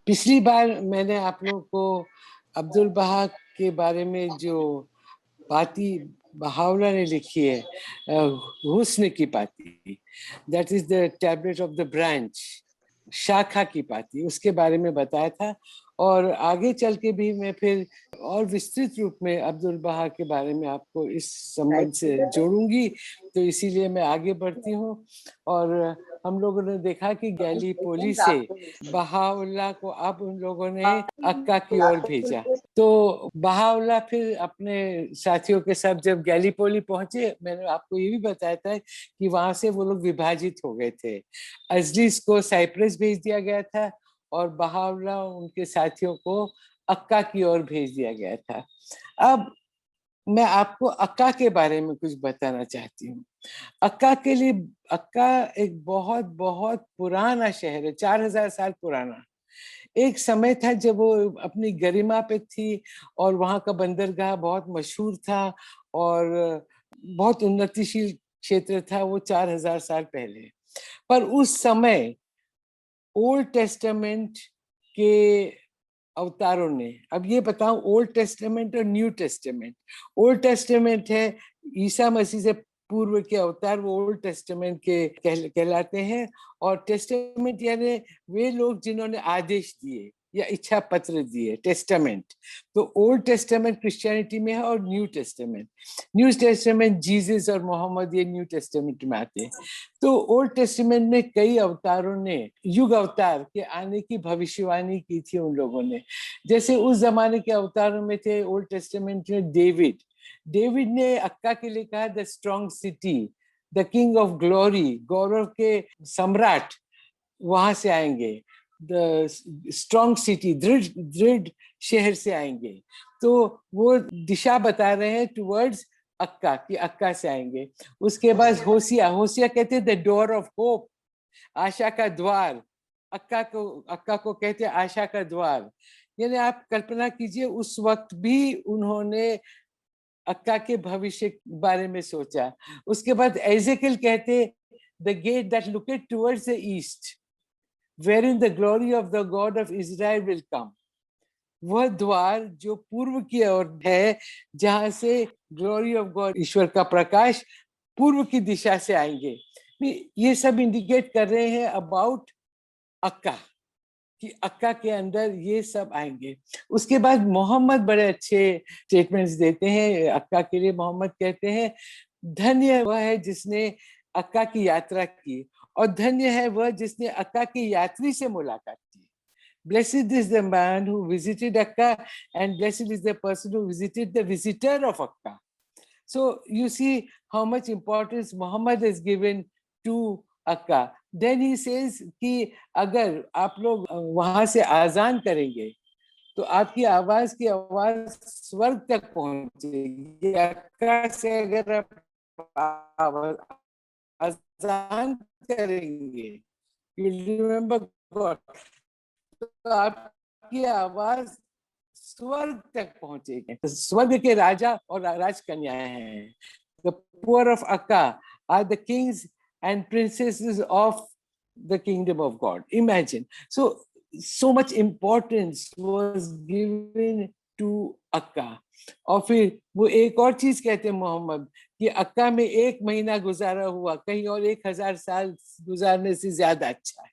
पिछली बार मैंने आप लोगों को अब्दुल बहा के बारे में जो पाती बहावला ने लिखी है, हुस्न की पाती, that is the tablet of the branch, शाखा की पाती, उसके बारे में बताया था। और आगे चल के भी मैं फिर और विस्तृत रूप में अब्दुल बहा के बारे में आपको इस संबंध से जोड़ूंगी, तो इसीलिए मैं आगे बढ़ती हूँ। और हम लोगों ने देखा कि गैलीपोली से बहाउल्लाह को अब उन लोगों ने अक्का की ओर भेजा। तो बहाउल्लाह फिर अपने साथियों के साथ जब गैलीपोली पहुंचे, मैंने आपको ये भी बताया था कि वहां से वो लोग विभाजित हो गए थे। अजलिस को साइप्रस भेज दिया गया था और बहाउल्लाह उनके साथियों को अक्का की ओर भेज दिया गया था। अब मैं आपको अक्का के बारे में कुछ बताना चाहती हूँ। अक्का के लिए, अक्का एक बहुत बहुत पुराना शहर है, 4000 साल पुराना। एक समय था जब वो अपनी गरिमा पे थी और वहाँ का बंदरगाह बहुत मशहूर था और बहुत उन्नतिशील क्षेत्र था वो 4000 साल पहले। पर उस समय ओल्ड टेस्टामेंट के अवतारों ने, अब ये बताऊं, ओल्ड टेस्टामेंट और न्यू टेस्टामेंट। ओल्ड टेस्टामेंट है ईसा मसीह से पूर्व के अवतार, वो ओल्ड टेस्टामेंट के कहलाते हैं। और टेस्टामेंट यानी वे लोग जिन्होंने आदेश दिए या इच्छा पत्र दिए, टेस्टामेंट। तो ओल्ड टेस्टामेंट क्रिश्चियनिटी में है और न्यू टेस्टामेंट जीसस और मोहम्मद, ये न्यू टेस्टामेंट में आते हैं। तो ओल्ड टेस्टामेंट में कई अवतारों ने युग अवतार के आने की भविष्यवाणी की थी उन लोगों ने। जैसे उस जमाने के अवतारों में थे ओल्ड टेस्टामेंट में डेविड। डेविड ने अक्का के लिए कहा the strong city, the king of glory, गौरव के सम्राट वहां से आएंगे। द स्ट्रॉन्ग सिटी, दृढ़ दृढ़ शहर से आएंगे। तो वो दिशा बता रहे हैं टुवर्ड्स अक्का, कि अक्का से आएंगे। उसके बाद होसिया, होसिया कहते हैं द डोर ऑफ होप, आशा का द्वार। अक्का को कहते हैं आशा का द्वार। यानी आप कल्पना कीजिए उस वक्त भी उन्होंने अक्का के भविष्य के बारे में सोचा। उसके बाद एजेकियल कहते the gate that looked towards the east, wherein the glory of the God of Israel will come। वह द्वार जो पूर्व की ओर है, जहां से ग्लोरी ऑफ गॉड, ईश्वर का प्रकाश पूर्व की दिशा से आएंगे। ये सब इंडिकेट कर रहे हैं अबाउट अक्का, कि अक्का के अंदर ये सब आएंगे। उसके बाद मोहम्मद बड़े अच्छे स्टेटमेंट्स देते हैं अक्का के लिए। मोहम्मद कहते हैं धन्य वह है जिसने अक्का की यात्रा की, और धन्य है वह जिसने अक्का की यात्री से मुलाकात की। Blessed is the man who visited Akka, and blessed is the person who visited the visitor of Akka. So you see how much importance Muhammad has given to Akka. Then he says कि अगर आप लोग वहां से आजान करेंगे तो आपकी आवाज की आवाज स्वर्ग तक पहुंचेगी। अक्का से अगर आप आजान करेंगे, you remember God, तो आपकी आवाज स्वर्ग तक पहुंचेगी। स्वर्ग के राजा और राजकन्याएं हैं। The poor of Akka are the kings and princesses of the kingdom of God. Imagine. So much importance was given to Akka. और फिर वो एक और चीज कहते हैं मोहम्मद, कि अक्का में 1 महीना गुजारा हुआ कहीं और 1000 साल गुजारने से ज्यादा अच्छा है।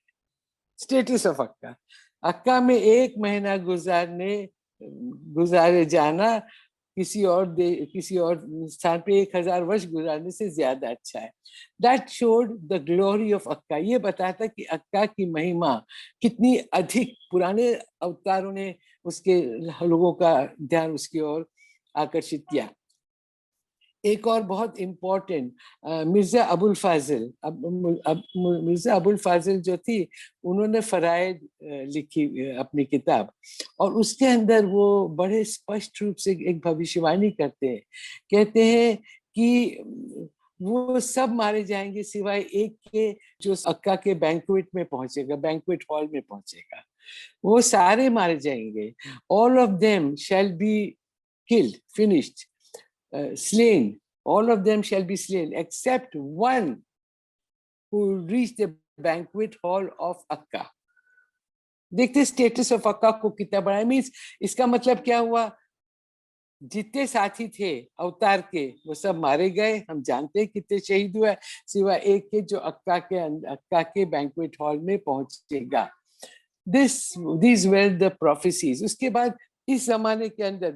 स्टेटस ऑफ अक्का, अक्का में 1 महीना गुजारे जाना किसी और स्थान पे 1000 वर्ष गुजारने से ज्यादा अच्छा है। That showed the glory of अक्का। ये बताता कि अक्का की महिमा कितनी अधिक, पुराने अवतारों ने उसके लोगों का ध्यान उसकी ओर आकर्षित किया। एक और बहुत इम्पोर्टेंट, मिर्जा अबुल फाजिल, मिर्जा अबुल फाजिल जो थी, उन्होंने फराइद लिखी अपनी किताब, और उसके अंदर वो बड़े स्पष्ट रूप से एक भविष्यवाणी करते हैं। कहते हैं कि वो सब मारे जाएंगे सिवाय एक के, जो अक्का के बैंक्वेट में पहुंचेगा, बैंक्वेट हॉल में पहुंचेगा। वो सारे मारे जाएंगे। All of them shall be killed, finished, slain. All of them shall be slain except one who reached the banquet hall of Akka. देखते स्टेटस ऑफ अक्का को कितना बड़ा मीन्स, इसका मतलब क्या हुआ, जितने साथी थे अवतार के वो सब मारे गए। हम जानते हैं कितने शहीद हुए, सिवा एक के जो अक्का के बैंक्वेट हॉल में पहुंचेगा। these were the prophecies। उसके बाद इस जमाने के अंदर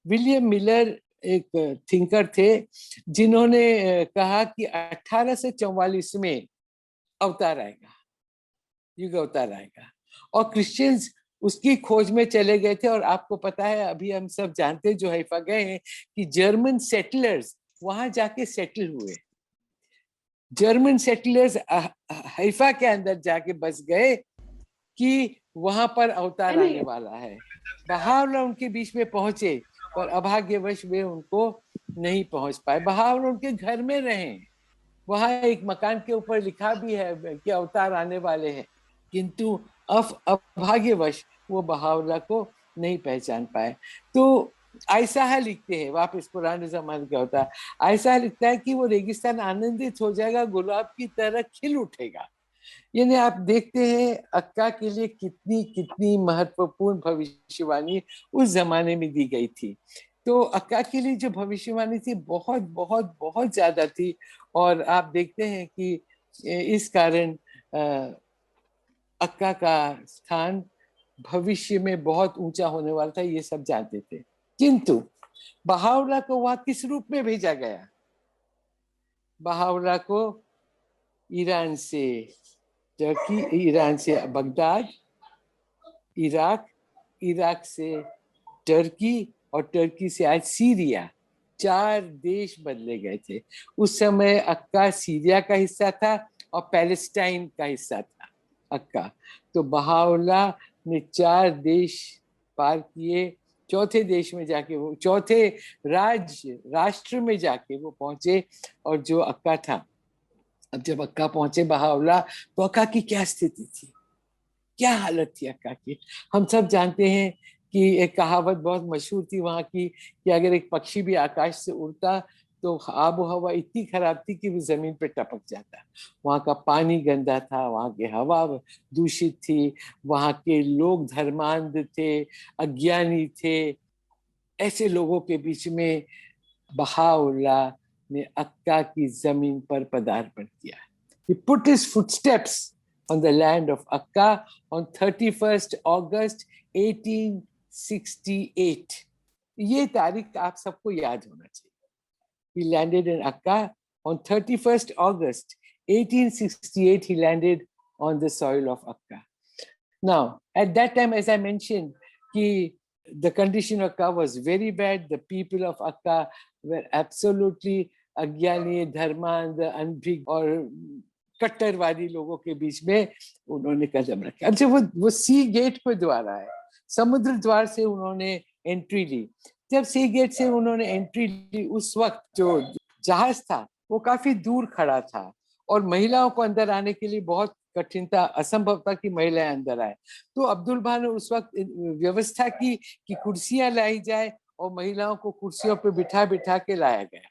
विलियम मिलर एक थिंकर थे, जिन्होंने कहा कि 1844 में अवतार आएगा, युग अवतार आएगा। और क्रिश्चियंस उसकी खोज में चले गए थे। और आपको पता है, अभी हम सब जानते हैं जो हैफा गए हैं, कि जर्मन सेटलर्स वहां जाके सेटल हुए। जर्मन सेटलर्स हैफा के अंदर जाके बस गए कि वहां पर अवतार आने वाला है। बहावला उनके बीच में पहुंचे, पर अभाग्यवश वे उनको नहीं पहुंच पाए। बहावला उनके घर में रहे, वहां एक मकान के ऊपर लिखा भी है कि अवतार आने वाले हैं, किंतु अभाग्यवश वो बहावला को नहीं पहचान पाए। तो ऐसा लिखते हैं, वापस पुराने जमाने का होता है, ऐसा लिखता है कि वो रेगिस्तान आनंदित हो जाएगा, गुलाब की तरह खिल उठेगा। यानी आप देखते हैं अक्का के लिए कितनी कितनी महत्वपूर्ण भविष्यवाणी उस जमाने में दी गई थी। तो अक्का के लिए जो भविष्यवाणी थी बहुत बहुत बहुत ज्यादा थी। और आप देखते हैं कि इस कारण अक्का का स्थान भविष्य में बहुत ऊंचा होने वाला था, ये सब जानते थे। किंतु बहावला को वहां किस रूप में भेजा गया? बहावला को ईरान से टर्की, ईरान से बगदाद, इराक, इराक से टर्की, और टर्की से आज सीरिया, 4 देश बदले गए थे। उस समय अक्का सीरिया का हिस्सा था और पैलेस्टाइन का हिस्सा था अक्का। तो बहाउल्लाह ने 4 देश पार किए। चौथे देश में जाके वो, चौथे राष्ट्र में जाके वो पहुंचे। और जो अक्का था, अब जब अक्का पहुंचे बहाउल्लाह, तो अक्का की क्या स्थिति थी, क्या हालत थी अक्का की? हम सब जानते हैं कि एक कहावत बहुत मशहूर थी वहां की, कि अगर एक पक्षी भी आकाश से उड़ता तो आबो हवा इतनी खराब थी कि वो जमीन पे टपक जाता। वहां का पानी गंदा था, वहां की हवा दूषित थी, वहां के लोग धर्मांध थे, अज्ञानी थे। ऐसे लोगों के बीच में बहाउल्लाह ने अक्का की जमीन पर पदार्पण किया। He put his footsteps on the land of Akka on 31st August 1868। ये तारीख आप सबको याद होना चाहिए। He landed in Akka on 31st August 1868। He landed on the soil of Akka. Now, at that time, as I mentioned, the condition of Akka was very bad. The people of Akka were absolutely अज्ञानी, धर्मांध, अनभिज्ञ और कट्टरवादी लोगों के बीच में उन्होंने कदम रखा। अब जब वो सी गेट पे द्वार आए, समुद्र द्वार से उन्होंने एंट्री ली। जब सी गेट से उन्होंने एंट्री ली, उस वक्त जो जहाज था वो काफी दूर खड़ा था, और महिलाओं को अंदर आने के लिए बहुत कठिन था, असंभव था कि महिलाएं अंदर आए। तो अब्दुल बहा ने उस वक्त व्यवस्था की कि कुर्सियां लाई जाए और महिलाओं को कुर्सियों पर बिठा बिठा के लाया गया।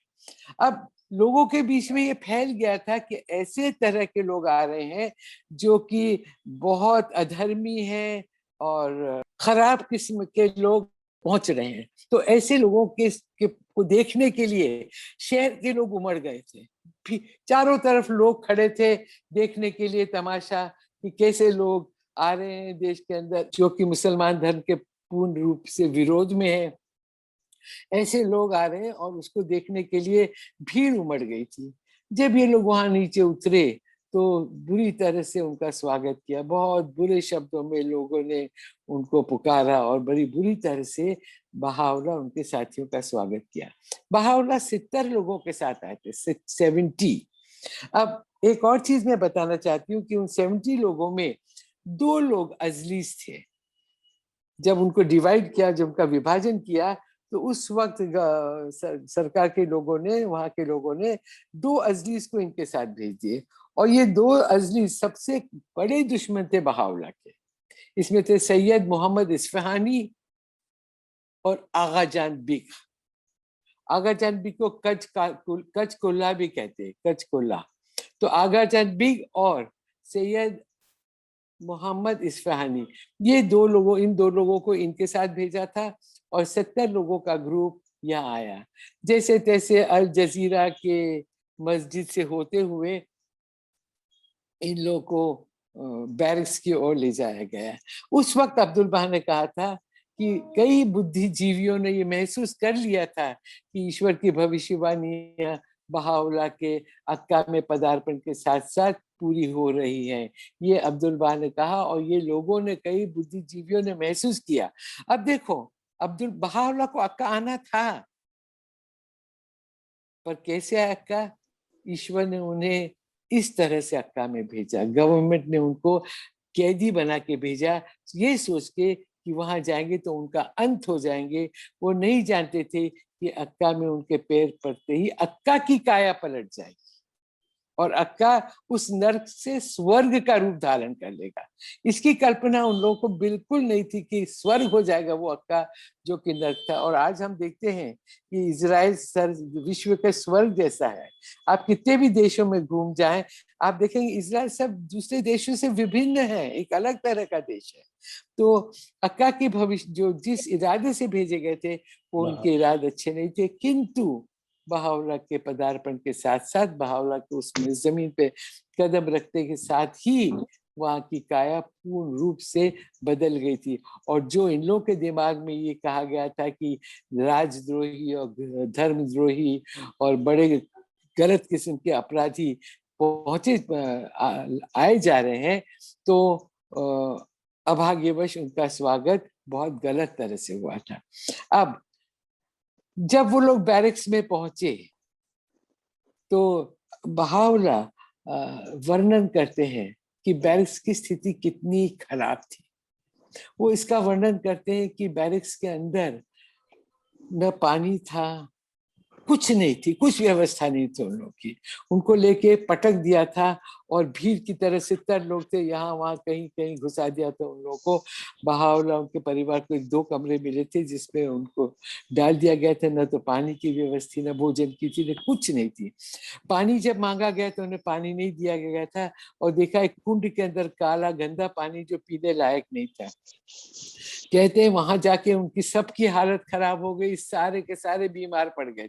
अब लोगों के बीच में ये फैल गया था कि ऐसे तरह के लोग आ रहे हैं जो कि बहुत अधर्मी हैं और खराब किस्म के लोग पहुंच रहे हैं। तो ऐसे लोगों को देखने के लिए शहर के लोग उमड़ गए थे। चारों तरफ लोग खड़े थे देखने के लिए तमाशा, कि कैसे लोग आ रहे हैं देश के अंदर जो कि मुसलमान धर्म के पूर्ण रूप से विरोध में है। ऐसे लोग आ रहे हैं और उसको देखने के लिए भीड़ उमड़ गई थी। जब ये लोग वहां नीचे उतरे तो बुरी तरह से उनका स्वागत किया, बहुत बुरे शब्दों में लोगों ने उनको पुकारा और बड़ी बुरी तरह से बहाउल्लाह उनके साथियों का स्वागत किया। बहाउल्लाह 70 लोगों के साथ आए थे, 70। अब एक और चीज मैं बताना चाहती हूँ कि उन 70 लोगों में 2 लोग अजलीस थे। जब उनको डिवाइड किया, जब उनका विभाजन किया, तो उस वक्त सरकार के लोगों ने, वहां के लोगों ने 2 अजलीस को इनके साथ भेज दिए। और ये 2 अजलीस सबसे बड़े दुश्मन थे बहाउल्लाह के। इसमें थे सैयद मोहम्मद इस्फहानी और आगा जान बिग। आगा जान बिग को कच कोल्ला भी कहते हैं, कच कोल्ला। तो आगा जान बिग और सैयद मोहम्मद इस्फहानी, ये इन दो लोगों को इनके साथ भेजा था और 70 लोगों का ग्रुप यहाँ आया। जैसे तैसे अल जजीरा के मस्जिद से होते हुए इन लोगों को बैरक्स की ओर ले जाया गया। उस वक्त अब्दुल बहा ने कहा था कि कई बुद्धिजीवियों ने ये महसूस कर लिया था कि ईश्वर की भविष्यवाणियां बहाउल्लाह के अक्का में पदार्पण के साथ साथ पूरी हो रही है। ये अब्दुल बहा ने कहा और ये लोगों ने, कई बुद्धिजीवियों ने महसूस किया। अब देखो, अब्दुल बहाउल्लाह को अक्का आना था, पर कैसे आया अक्का? ईश्वर ने उन्हें इस तरह से अक्का में भेजा। गवर्नमेंट ने उनको कैदी बना के भेजा, ये सोच के कि वहां जाएंगे तो उनका अंत हो जाएंगे। वो नहीं जानते थे कि अक्का में उनके पैर पड़ते ही अक्का की काया पलट जाएगी और अक्का उस नर्क से स्वर्ग का रूप धारण कर लेगा। इसकी कल्पना उन लोगों को बिल्कुल नहीं थी कि स्वर्ग हो जाएगा वो अक्का जो कि नर्क था। और आज हम देखते हैं कि इजराइल विश्व के स्वर्ग जैसा है। आप कितने भी देशों में घूम जाएं, आप देखेंगे इजराइल सब दूसरे देशों से विभिन्न है, एक अलग तरह का देश है। तो अक्का की भविष्य जो जिस इरादे से भेजे गए थे वो उनके इरादे अच्छे नहीं थे, किंतु बहाउल्लाह के पदार्पण के साथ साथ बहाउल्लाह के उस जमीन पे कदम रखते के साथ ही वहां की काया पूर्ण रूप से बदल गई थी। और जो इन लोगों के दिमाग में ये कहा गया था कि राजद्रोही और धर्मद्रोही और बड़े गलत किस्म के अपराधी पहुंचे आए जा रहे हैं, तो अभाग्यवश उनका स्वागत बहुत गलत तरह से हुआ था। अब जब वो लोग बैरक्स में पहुंचे तो बहावला वर्णन करते हैं कि बैरक्स की स्थिति कितनी खराब थी। वो इसका वर्णन करते हैं कि बैरक्स के अंदर न पानी था, कुछ नहीं थी, कुछ व्यवस्था नहीं थी उन लोग की। उनको लेके पटक दिया था और भीड़ की तरह 70 लोग थे, यहाँ वहां कहीं कहीं घुसा दिया था उन लोगों को। बहावला उनके परिवार को 2 कमरे मिले थे जिसमें उनको डाल दिया गया था। न तो पानी की व्यवस्था, न भोजन की थी, न कुछ नहीं थी। पानी जब मांगा गया तो उन्हें पानी नहीं दिया गया था और देखा एक कुंड के अंदर काला गंदा पानी जो पीने लायक नहीं था। कहते हैं वहां जाके उनकी सबकी हालत खराब हो गई, सारे के सारे बीमार पड़ गए।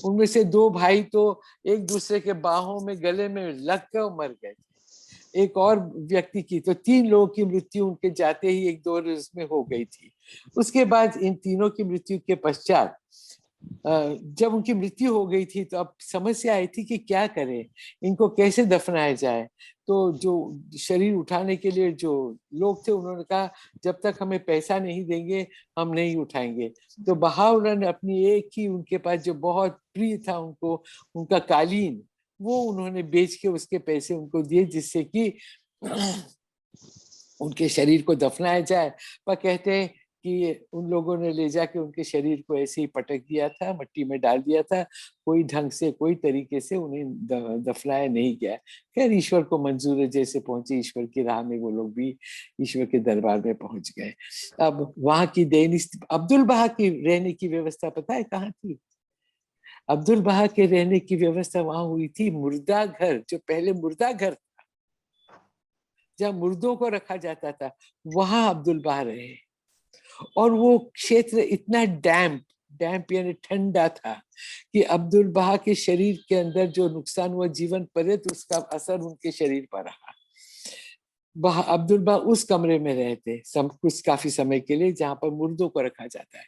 उनमें से 2 भाई तो एक दूसरे के बाहों में गले में लग कर मर गए। एक और व्यक्ति की तो 3 लोगों की मृत्यु उनके जाते ही 1-2 रोज में हो गई थी। उसके बाद इन तीनों की मृत्यु के पश्चात जब उनकी मृत्यु हो गई थी तो अब समस्या आई थी कि क्या करें, इनको कैसे दफनाया जाए। तो जो शरीर उठाने के लिए जो लोग थे उन्होंने कहा जब तक हमें पैसा नहीं देंगे हम नहीं उठाएंगे। तो बहाउल्लाह ने अपनी एक ही उनके पास जो बहुत प्रिय था उनको, उनका कालीन, वो उन्होंने बेच के उसके पैसे उनको दिए जिससे कि उनके शरीर को दफनाया जाए। पर कहते हैं कि उन लोगों ने ले जाके उनके शरीर को ऐसे ही पटक दिया था, मट्टी में डाल दिया था, कोई ढंग से कोई तरीके से उन्हें दफनाया नहीं गया। खैर ईश्वर को मंजूर है, जैसे पहुंचे ईश्वर की राह में वो लोग भी ईश्वर के दरबार में पहुंच गए। अब वहां की अब्दुल बहा की रहने की व्यवस्था पता है कहाँ थी? अब्दुल बहा के रहने की व्यवस्था वहां हुई थी मुर्दा घर, जो पहले मुर्दा घर जहाँ मुर्दों को रखा जाता था, वहां अब्दुल बहा रहे। और वो क्षेत्र इतना डैम्प यानी ठंडा था कि अब्दुल बहा के शरीर के अंदर जो नुकसान हुआ जीवन पर्यंत उसका असर उनके शरीर पर रहा। अब्दुल बहा उस कमरे में रहते सब कुछ काफी समय के लिए जहां पर मुर्दों को रखा जाता है।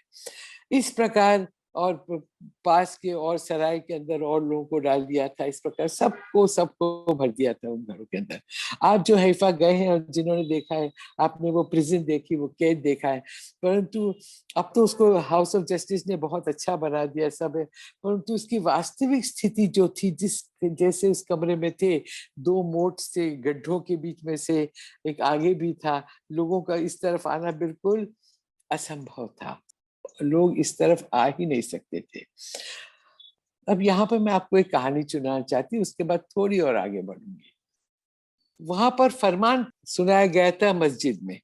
इस प्रकार और पास के और सराय के अंदर और लोगों को डाल दिया था। इस प्रकार सबको भर दिया था उन घरों के अंदर। आप जो हैफा गए हैं और जिन्होंने देखा है, आपने वो प्रिजन देखी, वो कैद देखा है, परंतु अब तो उसको हाउस ऑफ जस्टिस ने बहुत अच्छा बना दिया सब है। परंतु उसकी वास्तविक स्थिति जो थी, जिस जैसे उस कमरे में थे, 2 मोट से गड्ढों के बीच में से एक आगे भी था, लोगों का इस तरफ आना बिल्कुल असंभव था। लोग इस तरफ आ ही नहीं सकते थे। अब यहाँ पर मैं आपको एक कहानी सुनाना चाहती हूँ, उसके बाद थोड़ी और आगे बढ़ूंगी। वहां पर फरमान सुनाया गया था मस्जिद में,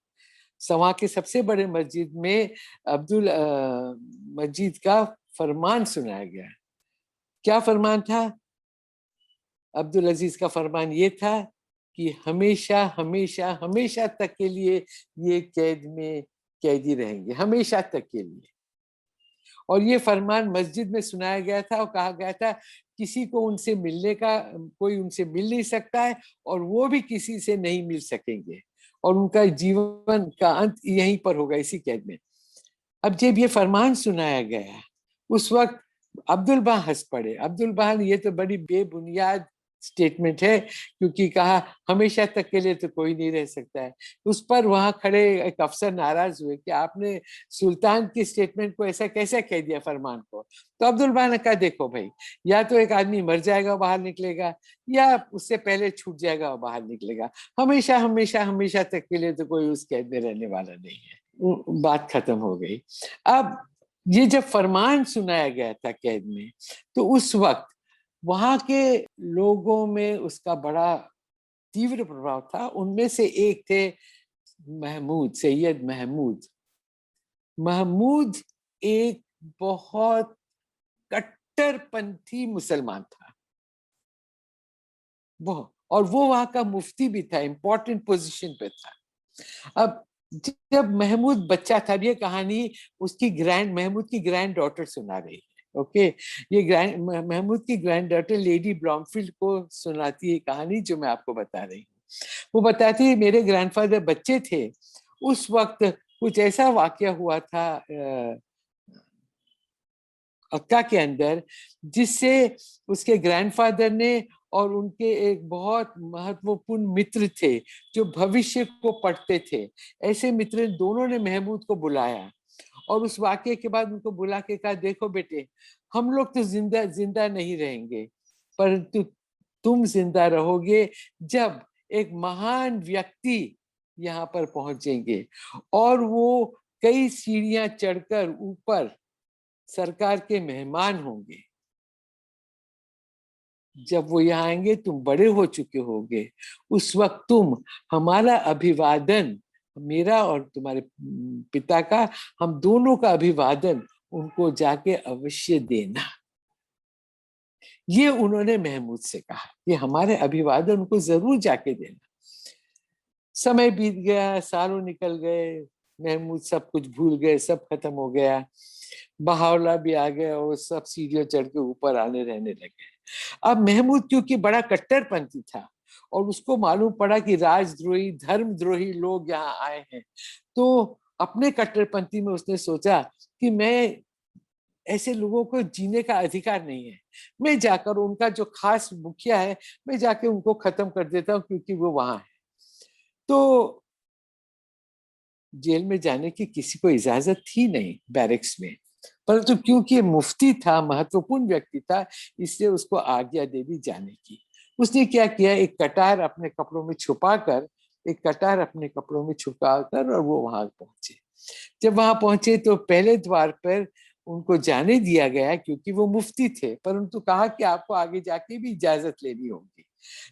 वहां के सबसे बड़े मस्जिद में अब्दुल मजीद का फरमान सुनाया गया। क्या फरमान था? अब्दुल अजीज का फरमान ये था कि हमेशा हमेशा हमेशा तक के लिए ये कैद में कैदी रहेंगे, हमेशा तक के लिए। और ये फरमान मस्जिद में सुनाया गया था और कहा गया था किसी को उनसे मिलने का, कोई उनसे मिल नहीं सकता है और वो भी किसी से नहीं मिल सकेंगे और उनका जीवन का अंत यहीं पर होगा, इसी कैद में। अब जब ये फरमान सुनाया गया उस वक्त अब्दुल बहा हंस पड़े। अब्दुल बहा ने ये तो बड़ी बेबुनियाद स्टेटमेंट है, क्योंकि कहा हमेशा तक के लिए तो कोई नहीं रह सकता है। उस पर वहां खड़े एक अफसर नाराज हुए कि आपने सुल्तान की स्टेटमेंट को ऐसा कैसे कह दिया फरमान को। तो अब्दुल बहा ने कहा देखो भाई, या तो एक आदमी मर जाएगा बाहर निकलेगा, या उससे पहले छूट जाएगा और बाहर निकलेगा। हमेशा हमेशा हमेशा तक के लिए तो कोई उस कैद में रहने वाला नहीं है। बात खत्म हो गई। अब ये जब फरमान सुनाया गया था कैद में, तो उस वक्त वहां के लोगों में उसका बड़ा तीव्र प्रभाव था। उनमें से एक थे महमूद, सैयद महमूद। महमूद एक बहुत कट्टरपंथी मुसलमान था वो, और वो वहां का मुफ्ती भी था, इंपॉर्टेंट पोजीशन पे था। अब जब महमूद बच्चा था, ये कहानी उसकी महमूद की ग्रैंड डॉटर सुना रही है। ओके, ये महमूद की ग्रैंड डॉटर लेडी ब्रॉमफील्ड को सुनाती है कहानी जो मैं आपको बता रही हूँ। वो बताती है मेरे ग्रैंडफादर बच्चे थे उस वक्त कुछ ऐसा वाकया हुआ था अक्का के अंदर, जिससे उसके ग्रैंडफादर ने और उनके एक बहुत महत्वपूर्ण मित्र थे जो भविष्य को पढ़ते थे, ऐसे मित्र दोनों ने महमूद को बुलाया और उस वाक्य के बाद उनको बुला के कहा देखो बेटे, हम लोग तो जिंदा जिंदा नहीं रहेंगे, परंतु तुम जिंदा रहोगे जब एक महान व्यक्ति यहाँ पर पहुंचेंगे और वो कई सीढ़ियां चढ़कर ऊपर सरकार के मेहमान होंगे। जब वो यहाँ आएंगे तुम बड़े हो चुके होगे, उस वक्त तुम हमारा अभिवादन, मेरा और तुम्हारे पिता का, हम दोनों का अभिवादन उनको जाके अवश्य देना। ये उन्होंने महमूद से कहा कि हमारे अभिवादन उनको जरूर जाके देना। समय बीत गया, सालों निकल गए, महमूद सब कुछ भूल गए, सब खत्म हो गया। बहावला भी आ गया और सब सीढ़ियों चढ़ के ऊपर आने रहने लगे। अब महमूद क्योंकि बड़ा कट्टरपंथी था और उसको मालूम पड़ा कि राजद्रोही धर्मद्रोही लोग यहाँ आए हैं, तो अपने कट्टरपंथी में उसने सोचा कि मैं, ऐसे लोगों को जीने का अधिकार नहीं है, मैं जाकर उनका जो खास मुखिया है मैं जाके उनको खत्म कर देता हूँ क्योंकि वो वहां है। तो जेल में जाने की किसी को इजाजत थी नहीं बैरिक्स में, परंतु क्योंकि मुफ्ती था, महत्वपूर्ण व्यक्ति था, इसलिए उसको आज्ञा दे दी जाने की। उसने क्या किया, एक कटार अपने कपड़ों में छुपाकर, और वो वहां पहुंचे। जब वहां पहुंचे तो पहले द्वार पर उनको जाने दिया गया क्योंकि वो मुफ्ती थे, परंतु कहा कि आपको आगे जाके भी इजाजत लेनी होगी।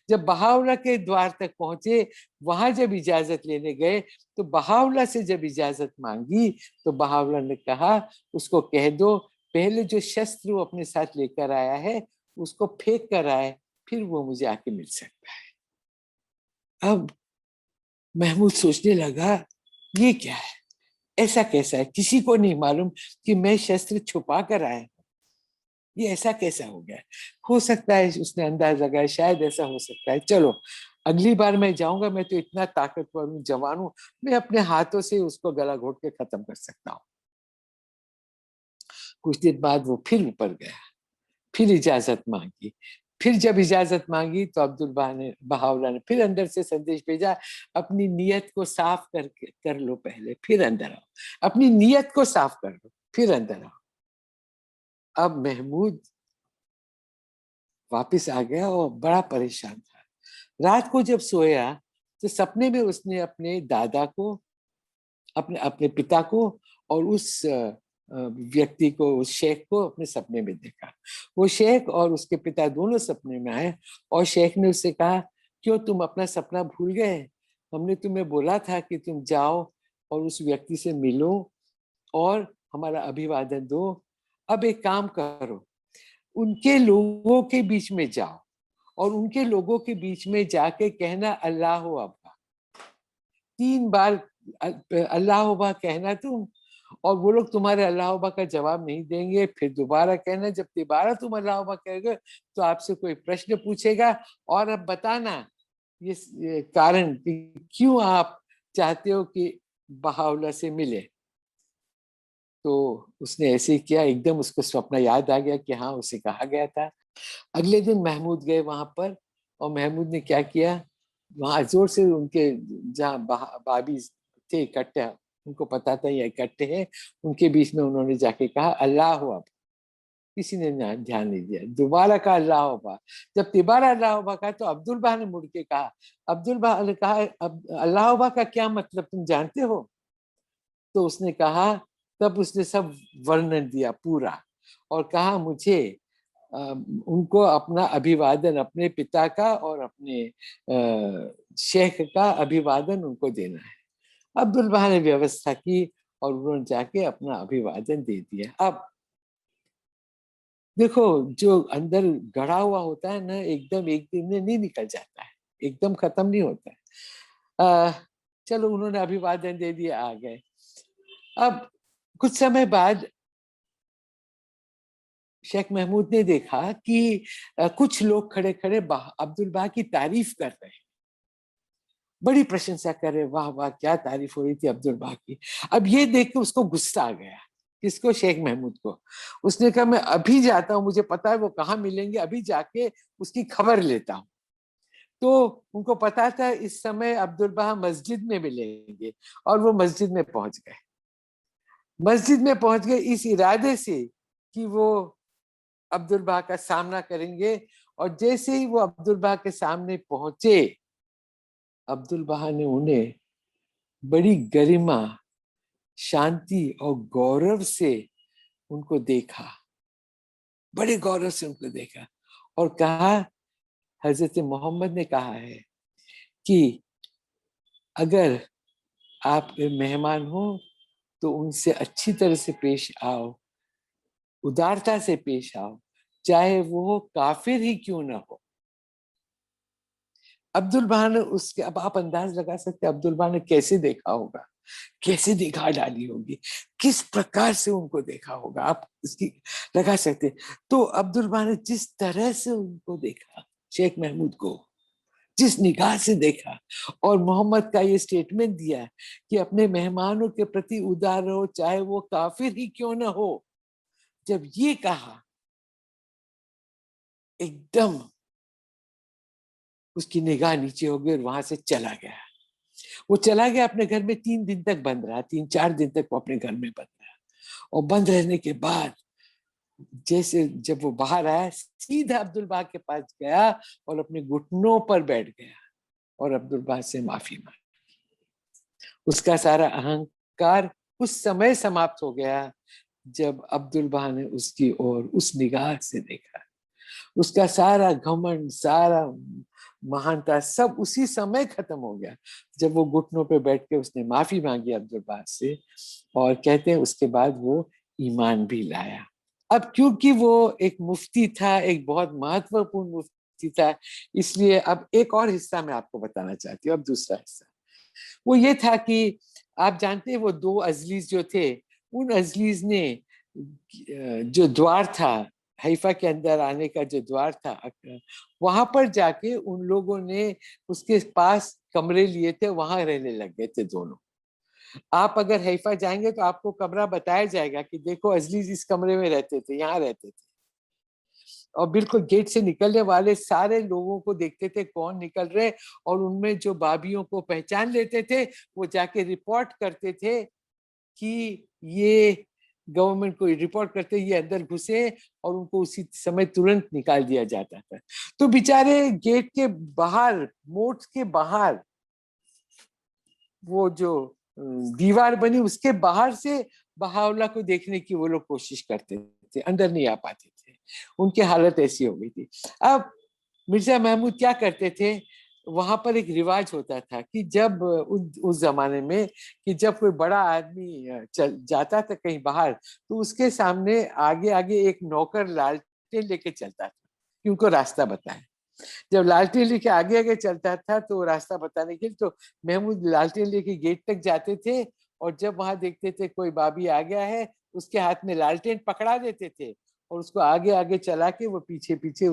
जब बहावला के द्वार तक पहुंचे, वहां जब इजाजत लेने गए तो बहावला से जब इजाजत मांगी तो बहावला ने कहा उसको कह दो पहले जो शस्त्र वो अपने साथ लेकर आया है उसको फेंक कर आए, फिर वो मुझे आके मिल सकता है। अब महमूद सोचने लगा ये क्या है, ऐसा कैसा है, किसी को नहीं मालूम कि मैं शस्त्र छुपा कर आया, ये ऐसा कैसा हो गया। हो सकता है उसने अंदाज लगाया शायद ऐसा हो सकता है, चलो अगली बार मैं जाऊंगा, मैं तो इतना ताकतवर हूँ, जवान हूँ, मैं अपने हाथों से उसको गला घोट के खत्म कर सकता हूँ। कुछ देर बाद वो फिर ऊपर गया, फिर इजाजत मांगी। फिर जब इजाजत मांगी तो बहावला ने फिर अंदर से संदेश भेजा, अपनी नीयत को साफ कर लो पहले, फिर अंदर आओ, अपनी नीयत को साफ कर लो, फिर अंदर आओ। अब महमूद वापिस आ गया और बड़ा परेशान था। रात को जब सोया तो सपने में उसने अपने दादा को, अपने अपने पिता को और उस व्यक्ति को, उस शेख को अपने सपने में देखा। वो शेख और उसके पिता दोनों सपने में आए और शेख ने उससे कहा क्यों तुम अपना सपना भूल गए, हमने तुम्हें बोला था कि तुम जाओ और उस व्यक्ति से मिलो और हमारा अभिवादन दो। अब एक काम करो, उनके लोगों के बीच में जाओ और उनके लोगों के बीच में जाके कहना अल्लाह अब्बा, 3 बार अल्लाह अब्बा कहना तुम, और वो लोग तुम्हारे अल्लाह अब्बा का जवाब नहीं देंगे। फिर दोबारा कहना, जब दोबारा तुम अल्लाह अब्बा कहोगे तो आपसे कोई प्रश्न पूछेगा और अब बताना ये कारण कि क्यों आप चाहते हो कि बहाउल्लाह से मिले। तो उसने ऐसे ही किया, एकदम उसको स्वप्न याद आ गया कि हाँ उसे कहा गया था। अगले दिन महमूद गए वहां पर, और महमूद ने क्या किया, वहां जोर से उनके जहाँ बाबी थे इकट्ठे, उनको पता था ये इकट्ठे हैं, उनके बीच में उन्होंने जाके कहा अल्लाह अब्बा। किसी ने ध्यान नहीं दिया, दोबारा कहा अल्लाह अब्बा। जब तिबारा अल्लाह अब्बा कहा तो अब्दुल बहा ने मुड़ के कहा, अब्दुल बहा ने कहा अल्लाह अब्बा का क्या मतलब तुम जानते हो? तो उसने कहा, तब उसने सब वर्णन दिया पूरा, और कहा मुझे उनको अपना अभिवादन, अपने पिता का और अपने शेख का अभिवादन उनको देना है। अब्दुल बहा ने व्यवस्था की और उन्होंने जाके अपना अभिवादन दे दिया। अब देखो, जो अंदर गड़ा हुआ होता है ना, एकदम एक दिन में नहीं निकल जाता है, एकदम खत्म नहीं होता है। चलो उन्होंने अभिवादन दे दिया, आ गए। अब कुछ समय बाद शेख महमूद ने देखा कि कुछ लोग खड़े खड़े अब्दुल बहा की तारीफ कर रहे हैं, बड़ी प्रशंसा कर रहे, वाह वाह क्या तारीफ हो रही थी अब्दुल बहा की। अब ये देख के उसको गुस्सा आ गया। किसको? शेख महमूद को। उसने कहा मैं अभी जाता हूँ, मुझे पता है वो कहाँ मिलेंगे, अभी जाके उसकी खबर लेता हूँ। तो उनको पता था इस समय अब्दुल बहा मस्जिद में मिलेंगे, और वो मस्जिद में पहुंच गए। मस्जिद में पहुंच गए इस इरादे से कि वो अब्दुल बहा का सामना करेंगे, और जैसे ही वो अब्दुल बहा के सामने पहुंचे, अब्दुल बहा ने उन्हें बड़ी गरिमा, शांति और गौरव से उनको देखा, बड़े गौरव से उनको देखा, और कहा, हजरत मोहम्मद ने कहा है कि अगर आप मेहमान हो तो उनसे अच्छी तरह से पेश आओ, उदारता से पेश आओ, चाहे वो काफिर ही क्यों ना हो। अब्दुल बहा ने उसके, अब आप अंदाज लगा सकते अब्दुल बहा ने कैसे देखा होगा, कैसे निगाह डाली होगी, किस प्रकार से उनको देखा होगा, आप इसकी लगा सकते। तो अब्दुल बहा ने जिस तरह से उनको देखा, शेख महमूद को जिस निगाह से देखा, और मोहम्मद का ये स्टेटमेंट दिया कि अपने मेहमानों के प्रति उदार रहो, चाहे वो काफिर ही क्यों ना हो, जब ये कहा, एकदम उसकी निगाह नीचे हो गई और वहां से चला गया। वो चला गया अपने घर में, 3 दिन तक बंद रहा, 3-4 दिन तक वो अपने घर में बंद रहा। और बंद रहने के बाद जैसे जब वो बाहर आया, सीधा अब्दुल बहा के पास गया और अपने घुटनों पर बैठ गया और अब्दुल बहा से माफी मांगी। उसका सारा अहंकार उस समय समाप्त हो गया जब अब्दुल बहा ने उसकी ओर उस निगाह से देखा। उसका सारा घमंड, सारा महानता सब उसी समय खत्म हो गया जब वो घुटनों पे बैठ के उसने माफी मांगी अब्दुल बहा से, और कहते हैं उसके बाद वो ईमान भी लाया। अब क्योंकि वो एक मुफ्ती था, एक बहुत महत्वपूर्ण मुफ्ती था, इसलिए अब एक और हिस्सा मैं आपको बताना चाहती हूँ। अब दूसरा हिस्सा वो ये था कि आप जानते हैं वो 2 अजलीज जो थे, उन अजलीज ने जो द्वार था, हैफा के अंदर आने का जो द्वार था, वहां पर जाके उन लोगों ने उसके पास कमरे लिए थे, वहां रहने लग गए थे दोनों। आप अगर हैफा जाएंगे तो आपको कमरा बताया जाएगा कि देखो अजलीज इस कमरे में रहते थे, यहाँ रहते थे। और बिल्कुल गेट से निकलने वाले सारे लोगों को देखते थे कौन निकल रहे, और उनमें जो बाबियों को पहचान लेते थे वो जाके रिपोर्ट करते थे कि ये गवर्नमेंट को रिपोर्ट करते ये अंदर घुसे, और उनको उसी समय तुरंत निकाल दिया जाता था। तो बेचारे गेट के बाहर, मोट के बाहर, वो जो दीवार बनी उसके बाहर से बहावला को देखने की वो लोग कोशिश करते थे, अंदर नहीं आ पाते थे, उनकी हालत ऐसी हो गई थी। अब मिर्जा महमूद क्या करते थे, वहां पर एक रिवाज होता था कि जब उस जमाने में कि जब कोई बड़ा आदमी चल जाता था कहीं बाहर, तो उसके सामने आगे आगे एक नौकर लालटेन लेके चलता था कि उनको रास्ता बताए। जब लालटेन लेके आगे आगे चलता था तो रास्ता बताने के लिए, तो महमूद लालटेन लेके गेट तक जाते थे, और जब वहां देखते थे कोई बाबी आ गया है, उसके हाथ में लालटेन पकड़ा देते थे और उसको आगे आगे चला के वो पीछे पीछे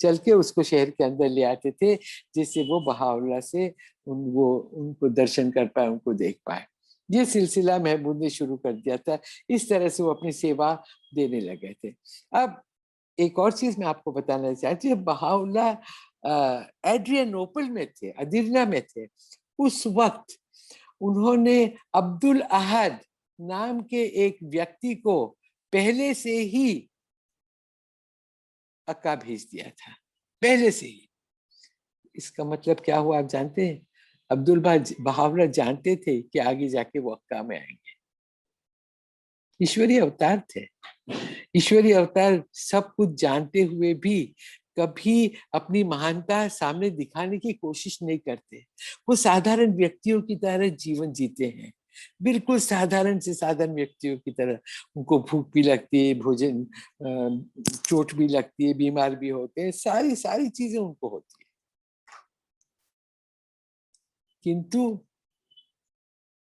चल के उसको शहर के अंदर ले आते थे, जिससे वो बहावल्ला से उनको दर्शन कर पाए, उनको देख पाए। ये सिलसिला महमूद ने शुरू कर दिया था। इस तरह से वो अपनी सेवा देने लगे थे। अब एक और चीज मैं आपको बताना चाहती हूँ, बहाउल्ला एड्रियानोपल में थे, अदिरना में थे, उस वक्त उन्होंने अब्दुल अहद नाम के एक व्यक्ति को पहले से ही अक्का भेज दिया था, पहले से ही। इसका मतलब क्या हुआ आप जानते हैं? अब्दुल बहावला जानते थे कि आगे जाके वो अक्का में आएंगे। ईश्वरीय अवतार थे। ईश्वरीय अवतार सब कुछ जानते हुए भी कभी अपनी महानता सामने दिखाने की कोशिश नहीं करते। वो साधारण व्यक्तियों की तरह जीवन जीते हैं, बिल्कुल साधारण से साधारण व्यक्तियों की तरह। उनको भूख भी लगती है, भोजन चोट भी लगती है, बीमार भी होते हैं, सारी सारी चीजें उनको होती है, किंतु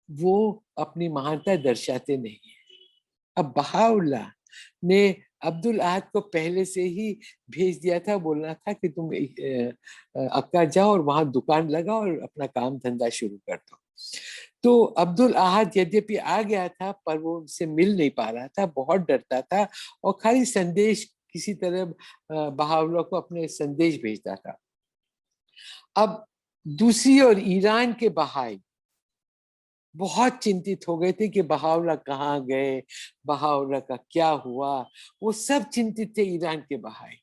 वो अपनी महानता दर्शाते नहीं है। अब बहाउल्लाह ने अब्दुल अहद को पहले से ही भेज दिया था, बोलना था कि तुम अक्का जाओ और वहां दुकान लगाओ और अपना काम धंधा शुरू कर दो। तो अब्दुल अहद यद्यपि आ गया था, पर वो उनसे मिल नहीं पा रहा था, बहुत डरता था, और खाली संदेश किसी तरह बहाउल्लाह को अपने संदेश भेजता था। अब दूसरी ओर ईरान के बहाई बहुत चिंतित हो गए थे कि बहाउल्लाह कहाँ गए, बहाउल्लाह का क्या हुआ। वो सब चिंतित थे ईरान के बहाई।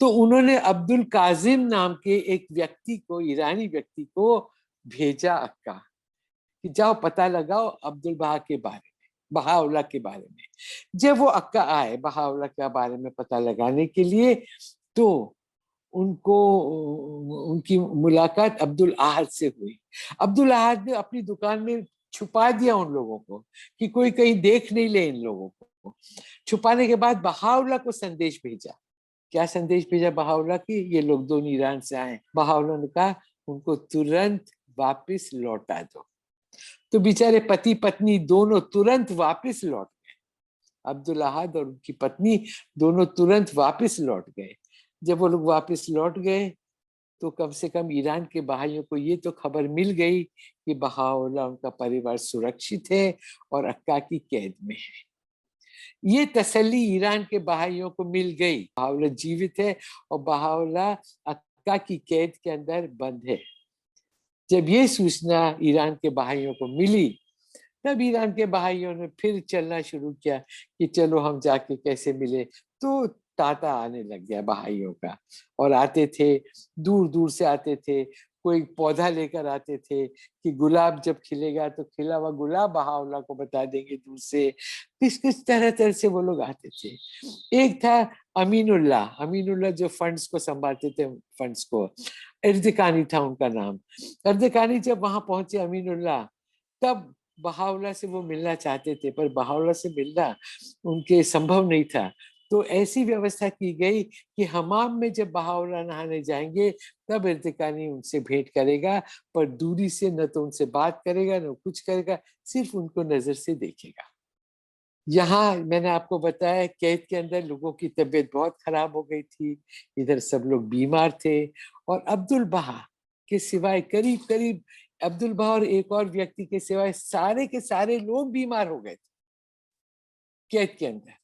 तो उन्होंने अब्दुल काजिम नाम के एक व्यक्ति को, ईरानी व्यक्ति को भेजा अक्का, कि जाओ पता लगाओ अब्दुल बहा के बारे में, बहाउल्लाह के बारे में। जब वो अक्का आए बहाउल्लाह के बारे में पता लगाने के लिए, तो उनको उनकी मुलाकात अब्दुल अहद से हुई। अब्दुल अहद ने अपनी दुकान में छुपा दिया उन लोगों को, कि कोई कहीं देख नहीं ले इन लोगों को। छुपाने के बाद बहाउल्लाह को संदेश भेजा। क्या संदेश भेजा बहाउल्लाह की? ये लोग दोनों ईरान से आए। बहाउल्लाह ने कहा उनको तुरंत वापस लौटा दो। तो बेचारे पति पत्नी दोनों तुरंत वापस लौट गए। अब्दुल अहद और उनकी पत्नी दोनों तुरंत वापस लौट गए। जब वो लोग वापस लौट गए तो कम से कम ईरान के बहाइयों को ये तो खबर मिल गई कि बहाउल्लाह उनका परिवार सुरक्षित है और अक्का की कैद में है। ये तसल्ली ईरान के बहाइयों को मिल गई, बहाउल्लाह जीवित है और बहाउल्लाह अक्का की कैद के अंदर बंद है। जब ये सूचना ईरान के बहाइयों को मिली, तब ईरान के बहाइयों ने फिर चलना शुरू किया कि चलो हम जाके कैसे मिले। तो तांता आने लग गया बहाइयों का, और आते थे, दूर दूर से आते थे। कोई पौधा लेकर आते थे कि गुलाब जब खिलेगा तो खिला हुआ गुलाब बहाउल्लाह को बता देंगे दूर से। किस किस तरह तरह से वो लोग आते थे। एक था अमीनुल्लाह, अमीनुल्लाह जो फंड्स को संभालते थे, फंड्स को, अर्दकानी था उनका नाम। अर्दकानी जब वहां पहुंचे अमीनुल्लाह, तब बहाउल्लाह से वो मिलना चाहते थे, पर बहाउल्लाह से मिलना उनके संभव नहीं था। तो ऐसी व्यवस्था की गई कि हमाम में जब बहाउल्लाह नहाने जाएंगे तब अर्दकानी उनसे भेंट करेगा, पर दूरी से न तो उनसे बात करेगा न कुछ करेगा, सिर्फ उनको नजर से देखेगा। यहाँ मैंने आपको बताया कैद के अंदर लोगों की तबीयत बहुत खराब हो गई थी, इधर सब लोग बीमार थे, और अब्दुल बहा के सिवाय करीब करीब अब्दुल बहा और एक और व्यक्ति के सिवाय सारे के सारे लोग बीमार हो गए थे कैद के अंदर।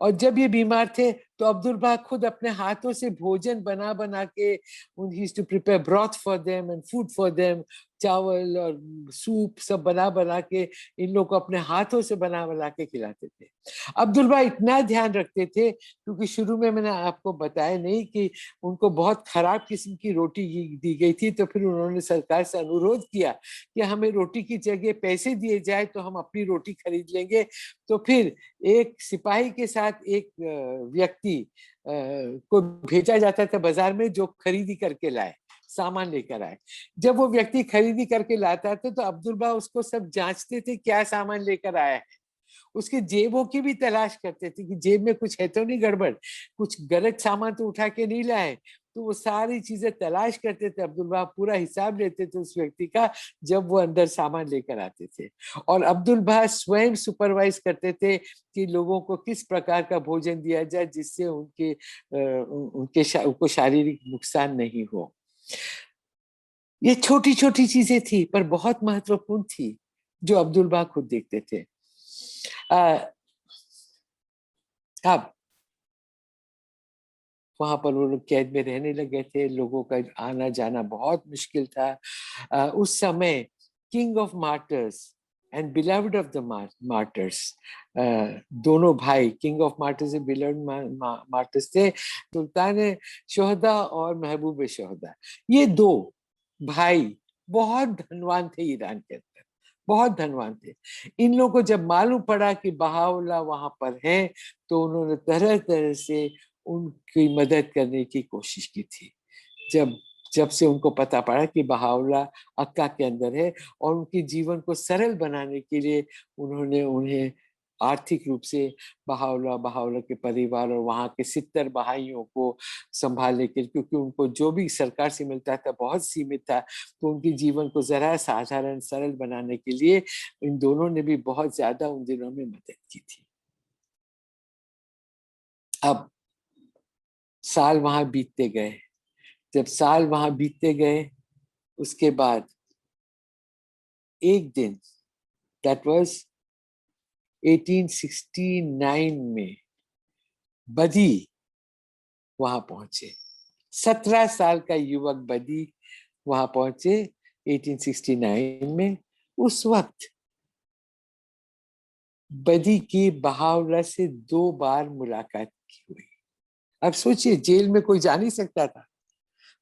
और जब ये बीमार थे तो अब्दुल बहा खुद अपने हाथों से भोजन बना बना के, he used to prepare broth for them and food for them, चावल और सूप सब बना बना के इन लोगों को अपने हाथों से बना बना के खिलाते थे। अब्दुल बहा इतना ध्यान रखते थे, क्योंकि शुरू में मैंने आपको बताया नहीं कि उनको बहुत खराब किस्म की रोटी दी गई थी, तो फिर उन्होंने सरकार से अनुरोध किया कि हमें रोटी की जगह पैसे दिए जाए तो हम अपनी रोटी खरीद लेंगे। तो फिर एक सिपाही के साथ एक व्यक्ति को भेजा जाता था बाजार में, जो खरीदी करके लाए, सामान लेकर आए। जब वो व्यक्ति खरीदी करके लाता था तो अब्दुल बहा उसको सब जांचते थे क्या सामान लेकर आया है। उसके जेबों की भी तलाश करते थे कि जेब में कुछ है तो नहीं गड़बड़, कुछ गलत सामान तो उठा के नहीं लाए। तो वो सारी चीजें तलाश करते थे। अब्दुल बहा पूरा हिसाब लेते थे उस व्यक्ति का जब वो अंदर सामान लेकर आते थे, और अब्दुल बहा स्वयं सुपरवाइज करते थे कि लोगों को किस प्रकार का भोजन दिया जाए जिससे उनको शारीरिक नुकसान नहीं हो। ये छोटी छोटी चीजें थी पर बहुत महत्वपूर्ण थी जो अब्दुल बहा खुद देखते थे। अब वहां पर वो लोग कैद में रहने लगे थे, लोगों का आना जाना बहुत मुश्किल था। उस समय king of martyrs and beloved of the martyrs, दोनों भाई king of martyrs and beloved martyrs थे, सुल्तान शोहदा और महबूब शोहदा। ये दो भाई बहुत धनवान थे ईरान के अंदर, बहुत धनवान थे। इन लोगों को जब मालूम पड़ा कि बहाउल्लाह वहां पर है तो उन्होंने तरह तरह से उनकी मदद करने की कोशिश की थी। जब जब से उनको पता पड़ा कि बहाउल्लाह अक्का के अंदर है, और उनके जीवन को सरल बनाने के लिए उन्होंने उन्हें आर्थिक रूप से बहाउल्लाह के परिवार और वहाँ के 70 बहाइयों को संभालने के लिए, क्योंकि उनको जो भी सरकार से मिलता था बहुत सीमित था, तो उनके जीवन को जरा साधारण सरल बनाने के लिए इन दोनों ने भी बहुत ज्यादा उन दिनों में मदद की थी। अब साल वहां बीतते गए, जब साल वहां बीतते गए उसके बाद एक दिन, दैट वाज 1869 में, बदी वहां पहुंचे। 17 साल का युवक बदी वहां पहुंचे 1869 में। उस वक्त बदी की बहाउल्लाह से 2 बार मुलाकात की हुई। अब सोचिए, जेल में कोई जा नहीं सकता था,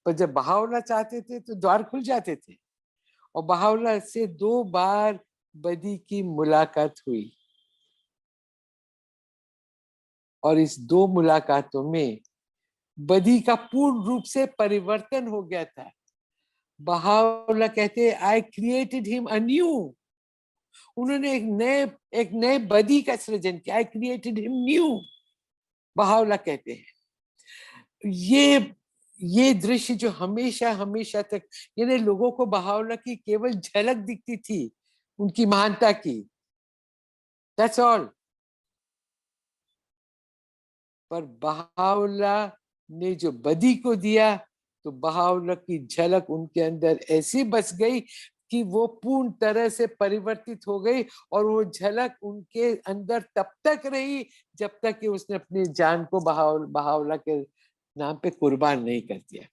पर जब बहाउल्लाह चाहते थे तो द्वार खुल जाते थे, और बहाउल्लाह से 2 बार बदी की मुलाकात हुई। और इस 2 मुलाकातों में बदी का पूर्ण रूप से परिवर्तन हो गया था। बहाउल्लाह कहते हैं, आई क्रिएटेड हिम अन्यू। उन्होंने एक नए बदी का सृजन किया। I created him new, Baha'u'llah कहते हैं। ये दृश्य जो हमेशा हमेशा तक, यानी लोगों को बहाउल्लाह की केवल झलक दिखती थी उनकी महानता की, दैट्स ऑल। पर बहाउल्लाह ने जो बदी को दिया, तो बहाउल्लाह की झलक उनके अंदर ऐसी बस गई कि वो पूर्ण तरह से परिवर्तित हो गई, और वो झलक उनके अंदर तब तक रही जब तक कि उसने अपनी जान को बहाउल्लाह के नाम पे कुर्बान नहीं कर दिया।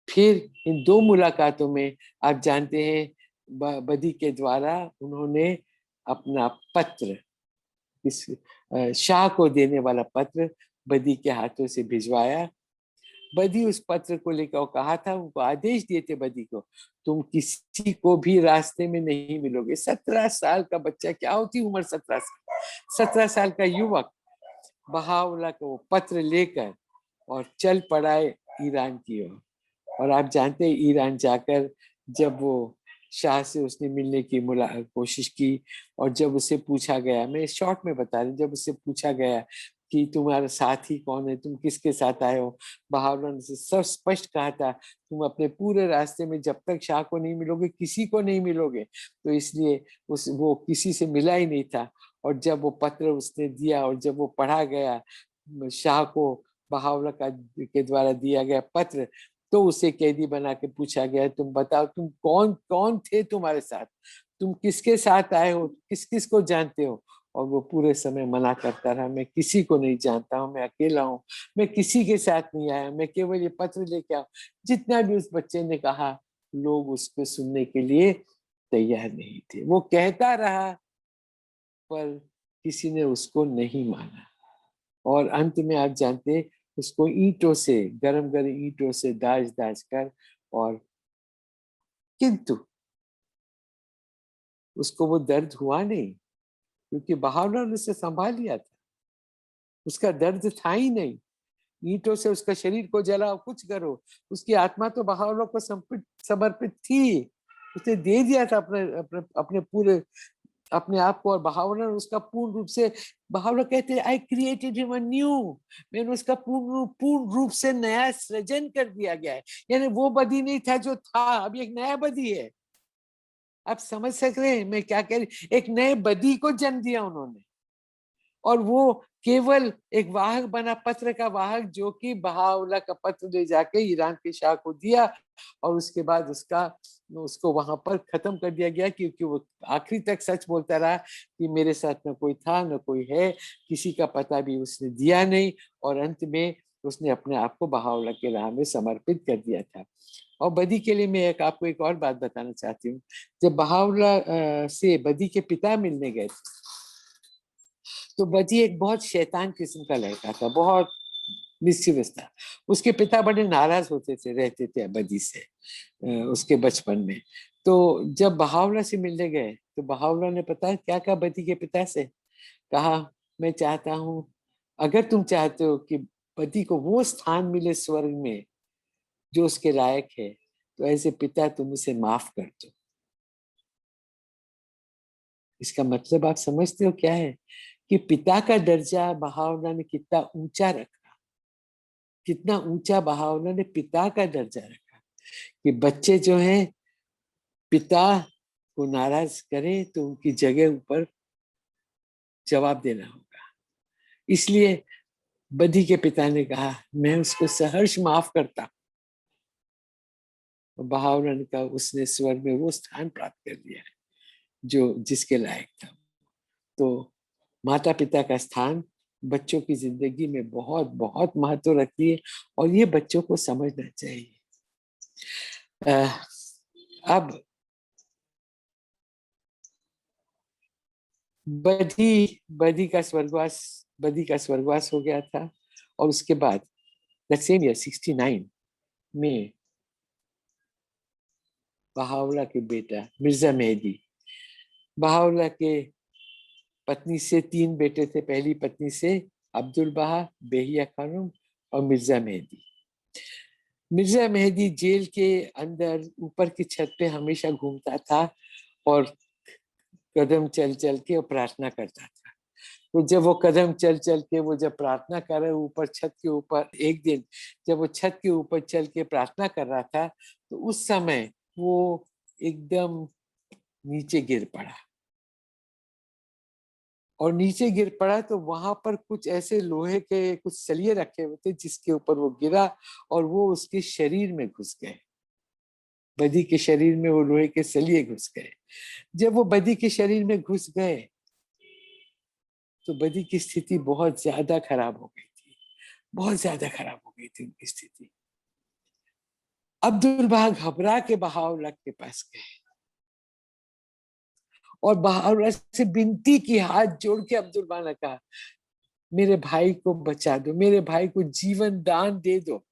फिर इन 2 मुलाकातों में आप जानते हैं बदी के द्वारा उन्होंने अपना पत्र, इस शाह को देने वाला पत्र बदी के हाथों से भिजवाया। बदी उस पत्र को लेकर कहा था, उनको आदेश दिए थे बदी को, तुम किसी को भी रास्ते में नहीं मिलोगे। 17 साल का बच्चा, क्या होती उम्र 17 साल, 17 साल का युवक बहाउल्लाह को वो पत्र लेकर और चल पड़ाए ईरान की ओर। और आप जानते हैं, ईरान जाकर जब वो शाह से उसने मिलने की कोशिश की, और जब उससे पूछा गया, मैं शॉर्ट में बता रही, जब उससे पूछा गया कि तुम्हारा साथी कौन है, तुम किसके साथ आए हो, बहाउल्लाह ने सब स्पष्ट कहा था, तुम अपने पूरे रास्ते में जब तक शाह को नहीं मिलोगे किसी को नहीं मिलोगे। तो इसलिए वो किसी से मिला ही नहीं था। और जब वो पत्र उसने दिया और जब वो पढ़ा गया शाह को, बहाउल्लाह के द्वारा दिया गया पत्र, तो उसे कैदी बना के पूछा गया, तुम बताओ तुम कौन कौन थे तुम्हारे साथ, तुम किसके साथ आए हो, किस किस को जानते हो। और वो पूरे समय मना करता रहा, मैं किसी को नहीं जानता हूँ, मैं अकेला हूँ, मैं किसी के साथ नहीं आया, मैं केवल ये पत्र लेके आऊँ। जितना भी उस बच्चे ने कहा, लोग उसको सुनने के लिए तैयार नहीं थे। वो कहता रहा पर किसी ने उसको नहीं माना। और अंत में आप जानते, उसको ईंटों से, गरम गरम ईंटों से दाज दाज कर, और किंतु उसको वो दर्द हुआ नहीं, क्योंकि बहाउल्लाह ने उसे संभाल लिया था। उसका दर्द था ही नहीं। ईंटों से उसका शरीर को जलाओ, कुछ करो, उसकी आत्मा तो बहाउल्लाह को समर्पित थी। उसने दे दिया था अपने अपने अपने पूरे अपने आप को, और बहावला ने उसका पूर्ण रूप से, बहावला कहते हैं आई क्रिएटेड हिम न्यू, मैंने उसका पूर्ण रूप से नया सृजन कर दिया गया है। यानी वो बदी नहीं था जो था, अब एक नया बदी है। आप समझ सक रहे हैं मैं क्या कह रही, एक नए बदी को जन्म दिया उन्होंने, और वो केवल एक वाहक बना, पत्र का वाहक, जो कि बहावला का पत्र ले जाके ईरान के शाह को दिया, और उसके बाद उसको वहां पर खत्म कर दिया गया, क्योंकि वो आखिरी तक सच बोलता रहा कि मेरे साथ न कोई था न कोई है, किसी का पता भी उसने दिया नहीं, और अंत में उसने अपने आप को बहावला के राह में समर्पित कर दिया था। और बदी के लिए मैं आपको एक और बात बताना चाहती हूँ। जब बहावला से बदी के पिता मिलने गए थे, तो बदी एक बहुत शैतान किस्म का लड़का था, बहुत मिस्chievous था। उसके पिता बड़े नाराज होते थे, रहते थे बदी से उसके बचपन में। तो जब बहावला से मिलने गए, तो बहावला ने पता क्या कहा बदी के पिता से? कहा, मैं चाहता हूँ, अगर तुम चाहते हो कि बदी को वो स्थान मिले स्वर्ग में जो उसके लायक है, तो ऐसे पिता तुम उसे माफ कर दो। इसका मतलब आप समझते हो क्या है? कि पिता का दर्जा बहावला ने कितना ऊंचा रखा, कितना ऊंचा बहावला ने पिता का दर्जा रखा, कि बच्चे जो हैं पिता को नाराज करें तो उनकी जगह ऊपर जवाब देना होगा। इसलिए बदी के पिता ने कहा, मैं उसको सहर्ष माफ करता। बहावला ने कहा, उसने स्वर्ग में वो स्थान प्राप्त कर लिया है जो जिसके लायक था। तो माता पिता का स्थान बच्चों की जिंदगी में बहुत बहुत महत्व रखती है, और ये बच्चों को समझना चाहिए। अब बदी का स्वर्गवास हो गया था, और उसके बाद दैट सेम ईयर 69 में बहावला के बेटा मिर्जा मेहदी, बहावला के पत्नी से 3 बेटे थे, पहली पत्नी से अब्दुल बहा, बेहिया खानम और मिर्जा मेहदी। मिर्जा मेहदी जेल के अंदर ऊपर की छत पे हमेशा घूमता था, और कदम चल चल के और प्रार्थना करता था। तो जब वो कदम चल चल के वो जब प्रार्थना कर रहे ऊपर छत के ऊपर, एक दिन जब वो छत के ऊपर चल के प्रार्थना कर रहा था, तो उस समय वो एकदम नीचे गिर पड़ा, और नीचे गिर पड़ा तो वहां पर कुछ ऐसे लोहे के कुछ सलिए रखे हुए थे, जिसके ऊपर वो गिरा, और वो उसके शरीर में घुस गए। बदी के शरीर में वो लोहे के सलिए घुस गए। जब वो बदी के शरीर में घुस गए, तो बदी की स्थिति बहुत ज्यादा खराब हो गई थी, बहुत ज्यादा खराब हो गई थी उनकी स्थिति। अब्दुल बहा घबरा के बहावला के पास गए, और बहावला से विनती की, हाथ जोड़ के अब्दुल बहा ने कहा, मेरे भाई को बचा दो, मेरे भाई को जीवन दान दे दो।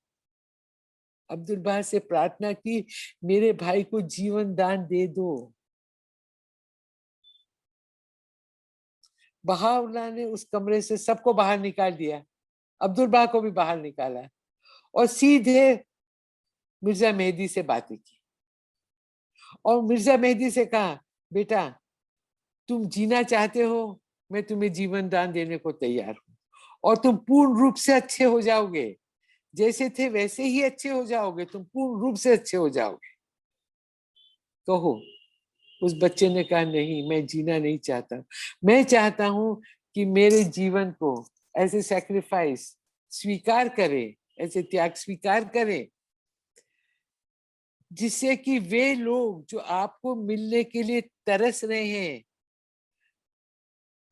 अब्दुल बहा से प्रार्थना की, मेरे भाई को जीवन दान दे दो। बहावला ने उस कमरे से सबको बाहर निकाल दिया, अब्दुल बहा को भी बाहर निकाला, और सीधे मिर्जा मेहदी से बातें की, और मिर्जा मेहदी से कहा, बेटा तुम जीना चाहते हो, मैं तुम्हें जीवन दान देने को तैयार हूं, और तुम पूर्ण रूप से अच्छे हो जाओगे, जैसे थे वैसे ही अच्छे हो जाओगे, तुम पूर्ण रूप से अच्छे हो जाओगे। कहो। उस बच्चे ने कहा, नहीं, मैं जीना नहीं चाहता, मैं चाहता हूं कि मेरे जीवन को ऐसे सैक्रिफाइस स्वीकार करे, ऐसे त्याग स्वीकार करे, जिससे कि वे लोग जो आपको मिलने के लिए तरस रहे हैं,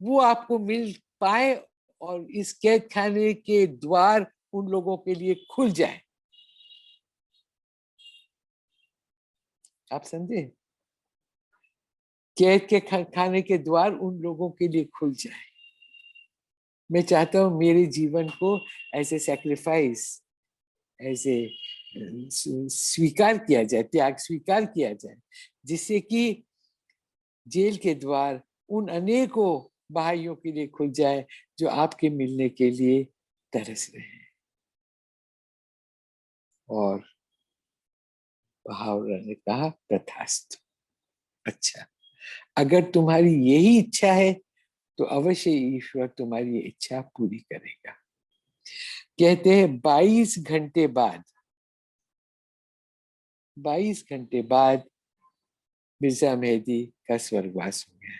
वो आपको मिल पाए, और इस कैद खाने के द्वार उन लोगों के लिए खुल जाए। आप समझे? कैद के खाने के द्वार उन लोगों के लिए खुल जाए। मैं चाहता हूं मेरे जीवन को ऐसे सैक्रिफाइस, ऐसे स्वीकार किया जाए, त्याग स्वीकार किया जाए, जिससे कि जेल के द्वार उन अनेकों भाइयों के लिए खुल जाए जो आपके मिलने के लिए तरस रहे हैं। और बहावला ने कहा, तथास्तु। अच्छा, अगर तुम्हारी यही इच्छा है तो अवश्य ईश्वर तुम्हारी इच्छा पूरी करेगा। कहते हैं 22 घंटे बाद मिर्जा मेहदी का स्वर्गवास हो गया।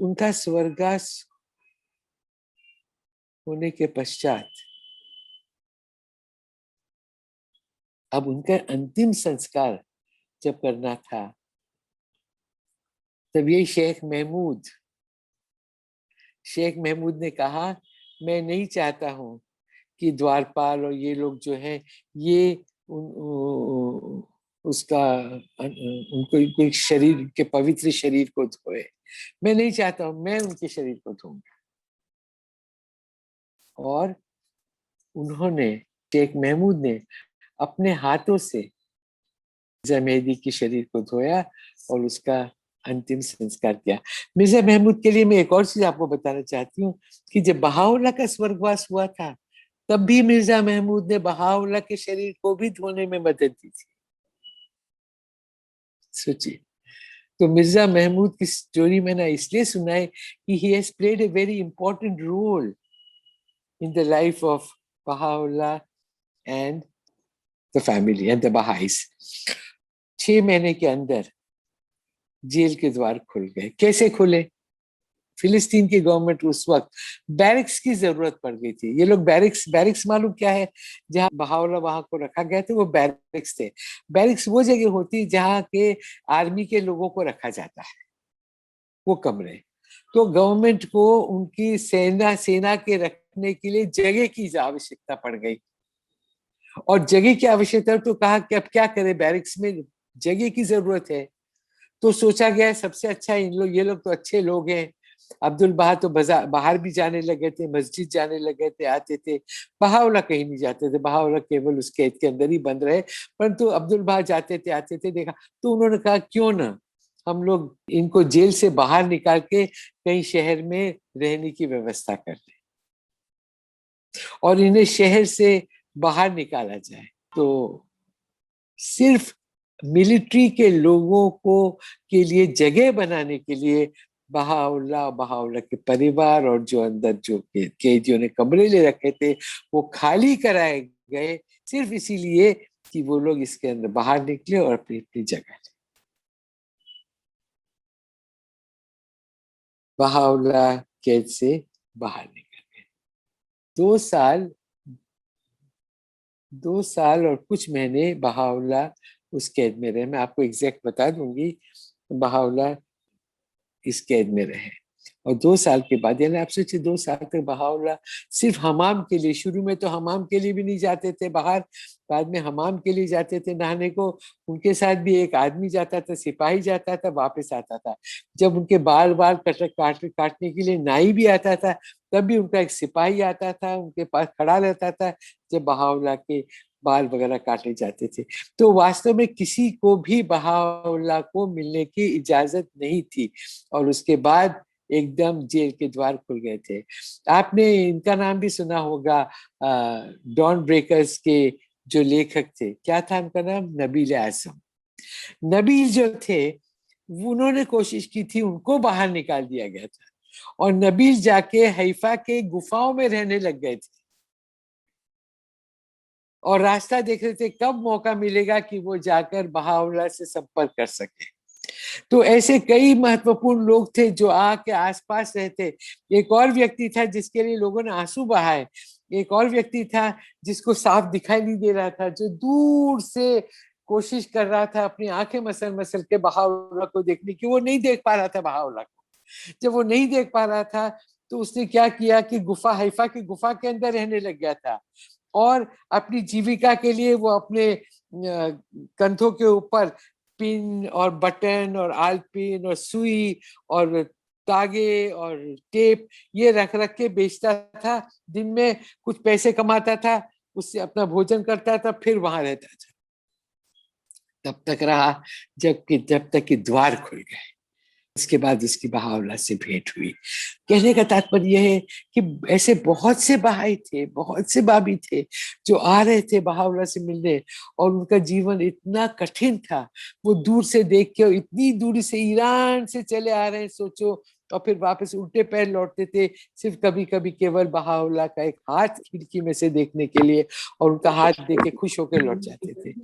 उनका स्वर्गवास होने के पश्चात अब उनका अंतिम संस्कार जब करना था, तब ये शेख महमूद ने कहा, मैं नहीं चाहता हूं कि द्वारपाल और ये लोग जो हैं ये उसका उनको कोई शरीर के पवित्र शरीर को धोए। मैं नहीं चाहता हूं, मैं उनके शरीर को धोऊंगा। और उन्होंने, शेख महमूद ने अपने हाथों से मिर्जा मेहदी के शरीर को धोया और उसका अंतिम संस्कार किया। मिर्जा महमूद के लिए मैं एक और चीज आपको बताना चाहती हूँ कि जब बहाउल्लाह का स्वर्गवास हुआ था, तब भी मिर्जा महमूद ने बहाउल्लाह के शरीर को भी धोने में मदद दी थी। सोचिए। तो मिर्जा महमूद की स्टोरी मैंने इसलिए सुनाई कि he has played a very important role in the life of Baha'u'llah and the family and the Baha'is. 6 महीने के अंदर जेल के द्वार खुल गए। कैसे खुले? फिलिस्तीन की गवर्नमेंट उस वक्त बैरिक्स की जरूरत पड़ गई थी। ये लोग बैरिक्स मालूम क्या है? जहां बहाउल्लाह वहां को रखा गया था वो बैरिक्स थे। बैरिक्स वो जगह होती जहां के आर्मी के लोगों को रखा जाता है, वो कमरे। तो गवर्नमेंट को उनकी सेना के रखने के लिए जगह की आवश्यकता पड़ गई, और जगह की आवश्यकता तो कहा कि अब क्या करें, बैरिक्स में जगह की जरूरत है। तो सोचा गया सबसे अच्छा ये लोग तो अच्छे लोग हैं। अब्दुल बहा तो बाहर भी जाने लगे थे, मस्जिद जाने लगे थे, आते थे। बहाउल्लाह कहीं नहीं जाते थे, बहाउल्लाह केवल उस कैद के अंदर ही बंद रहे। परंतु अब्दुल बहा जाते थे, आते थे, देखा तो उन्होंने कहा क्यों ना हम लोग इनको जेल से बाहर निकाल के कहीं शहर में रहने की व्यवस्था कर दें और इन्हें शहर से बाहर निकाला जाए। तो सिर्फ मिलिट्री के लोगों को के लिए जगह बनाने के लिए बहाउल्लाह के परिवार और जो अंदर जो कैदियों ने कमरे ले रखे थे वो खाली कराए गए, सिर्फ इसीलिए कि वो लोग इसके अंदर बाहर निकले और अपनी अपनी जगह ले। बहाउल्लाह कैद से बाहर निकल गए। 2 साल 2 साल और कुछ महीने बहाउल्लाह उस कैद में रहे। मैं आपको एग्जैक्ट बता दूंगी, बहाउल्लाह इस कैद में रहे। और 2 साल के बाद, यानी आप सोचिए 2 साल तक बहाउल्लाह सिर्फ हमाम के लिए, शुरू में तो हमाम के लिए भी नहीं जाते थे बाहर, बाद में हमाम के लिए जाते थे नहाने को। उनके साथ भी एक आदमी जाता था, सिपाही जाता था, वापस आता था। जब उनके बाल बाल काटने के लिए नाई भी आता था, तब भी उनका एक सिपाही आता था, उनके पास खड़ा रहता था जब बहाउल्लाह के बाल वगैरह काटे जाते थे। तो वास्तव में किसी को भी बहाउल्लाह को मिलने की इजाजत नहीं थी। और उसके बाद एकदम जेल के द्वार खुल गए थे। आपने इनका नाम भी सुना होगा, डॉन ब्रेकर्स के जो लेखक थे, क्या था उनका नाम? नबील आजम। नबील जो थे उन्होंने कोशिश की थी, उनको बाहर निकाल दिया गया था और नबील जाके हैफा के गुफाओं में रहने लग गए थे और रास्ता देख रहे थे कब मौका मिलेगा कि वो जाकर बहाउल्लाह से संपर्क कर सके। तो ऐसे कई महत्वपूर्ण लोग थे जो आके आसपास रहते। एक और व्यक्ति था जिसके लिए लोगों ने आंसू बहाए। एक और व्यक्ति था जिसको साफ दिखाई नहीं दे रहा था, जो दूर से कोशिश कर रहा था अपनी आंखें मसल मसल के बहाउल्लाह को देखने की। वो नहीं देख पा रहा था बहाउल्लाह को। जब वो नहीं देख पा रहा था तो उसने क्या किया कि हैफा की गुफा के अंदर रहने लग गया था और अपनी जीविका के लिए वो अपने कंधों के ऊपर पिन और बटन और आलपिन और सुई और तागे और टेप ये रख रख के बेचता था। दिन में कुछ पैसे कमाता था, उससे अपना भोजन करता था, फिर वहां रहता था। तब तक रहा जब तक कि द्वार खुल गए। इसके बाद उसकी बहावला से भेंट हुई। कहने का तात्पर्य यह है कि ऐसे बहुत से बहाई थे, बहुत से बाबी थे जो आ रहे थे बहावला से मिलने, और उनका जीवन इतना कठिन था। वो दूर से देख के, इतनी दूरी से ईरान से चले आ रहे हैं, सोचो, और फिर वापस उल्टे पैर लौटते थे, सिर्फ कभी कभी केवल बहावला का एक हाथ खिड़की में से देखने के लिए, और उनका हाथ देख के खुश होकर लौट जाते थे।